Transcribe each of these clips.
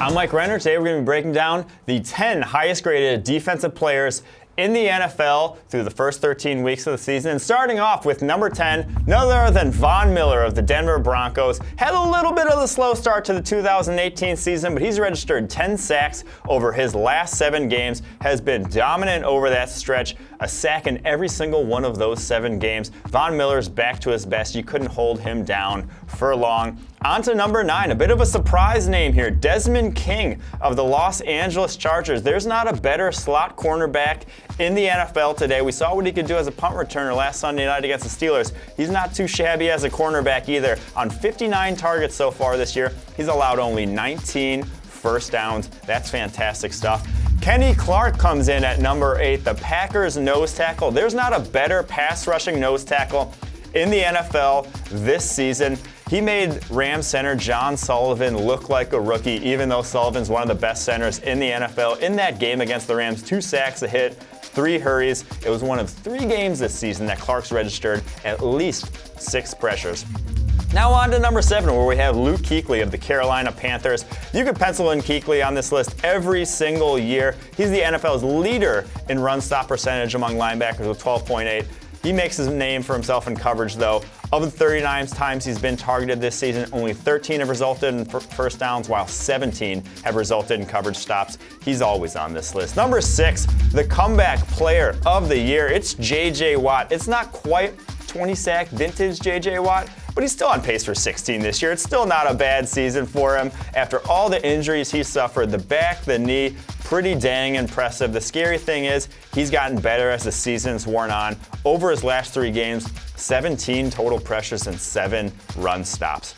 I'm Mike Renner. Today we're going to be breaking down the 10 highest graded defensive players in the NFL through the first 13 weeks of the season. And starting off with number 10, none other than Von Miller of the Denver Broncos. Had a little bit of a slow start to the 2018 season, but he's registered 10 sacks over his last 7 games, has been dominant over that stretch, a sack in every single one of those 7 games. Von Miller's back to his best. You couldn't hold him down for long. On to number 9, a bit of a surprise name here, Desmond King of the Los Angeles Chargers. There's not a better slot cornerback in the NFL today. We saw what he could do as a punt returner last Sunday night against the Steelers. He's not too shabby as a cornerback either. On 59 targets so far this year, he's allowed only 19 first downs. That's fantastic stuff. Kenny Clark comes in at number 8, the Packers nose tackle. There's not a better pass rushing nose tackle in the NFL this season. He made Rams center John Sullivan look like a rookie, even though Sullivan's one of the best centers in the NFL. In that game against the Rams, 2 sacks, a hit, 3 hurries. It was one of 3 games this season that Clark's registered at least 6 pressures. Now on to number 7, where we have Luke Kuechly of the Carolina Panthers. You could pencil in Kuechly on this list every single year. He's the NFL's leader in run stop percentage among linebackers with 12.8. He makes his name for himself in coverage, though. Of the 39 times he's been targeted this season, only 13 have resulted in first downs, while 17 have resulted in coverage stops. He's always on this list. Number 6, the comeback player of the year. It's J.J. Watt. It's not quite 20-sack vintage J.J. Watt, but he's still on pace for 16 this year. It's still not a bad season for him. After all the injuries he suffered, the back, the knee, pretty dang impressive. The scary thing is he's gotten better as the season's worn on. Over his last 3 games, 17 total pressures and 7 run stops.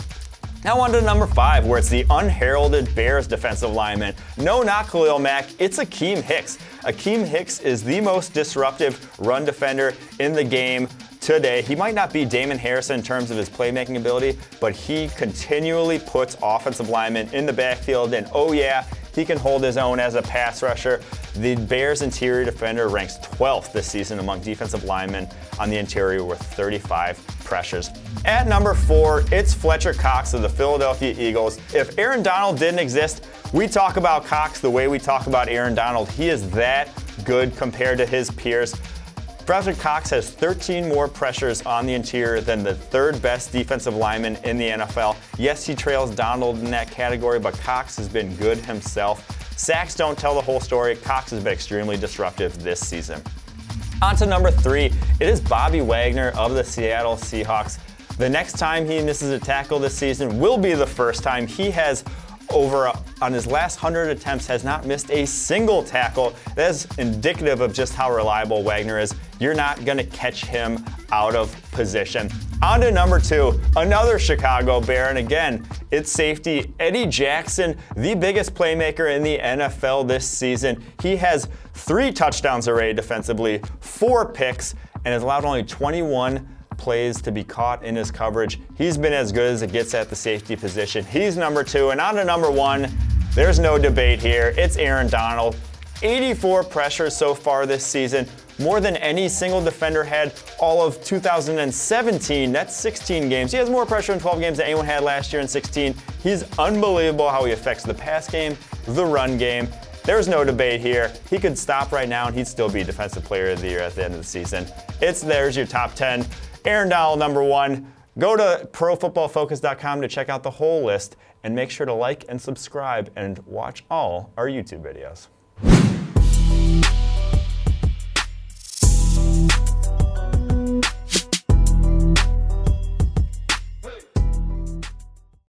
Now on to number 5, where it's the unheralded Bears defensive lineman. No, not Khalil Mack, it's Akeem Hicks. Akeem Hicks is the most disruptive run defender in the game today. He might not be Damon Harrison in terms of his playmaking ability, but he continually puts offensive linemen in the backfield, and oh yeah, he can hold his own as a pass rusher. The Bears interior defender ranks 12th this season among defensive linemen on the interior with 35 pressures. At number 4, it's Fletcher Cox of the Philadelphia Eagles. If Aaron Donald didn't exist, we talk about Cox the way we talk about Aaron Donald. He is that good compared to his peers. Fletcher Cox has 13 more pressures on the interior than the 3rd best defensive lineman in the NFL. Yes, he trails Donald in that category, but Cox has been good himself. Sacks don't tell the whole story. Cox has been extremely disruptive this season. On to number 3, it is Bobby Wagner of the Seattle Seahawks. The next time he misses a tackle this season will be the first time. He has on his last 100 attempts, has not missed a single tackle. That is indicative of just how reliable Wagner is. You're not going to catch him out of position. On to number 2, another Chicago Bear, and again, it's safety Eddie Jackson, the biggest playmaker in the NFL this season. He has 3 touchdowns already defensively, 4 picks, and has allowed only 21 plays to be caught in his coverage. He's been as good as it gets at the safety position. He's number 2, and on to number 1, there's no debate here. It's Aaron Donald. 84 pressures so far this season, more than any single defender had all of 2017. That's 16 games. He has more pressure in 12 games than anyone had last year in 16. He's unbelievable how he affects the pass game, the run game. There's no debate here. He could stop right now and he'd still be Defensive Player of the Year at the end of the season. There's your top 10. Aaron Donald, number 1. Go to ProFootballFocus.com to check out the whole list, and make sure to like and subscribe and watch all our YouTube videos.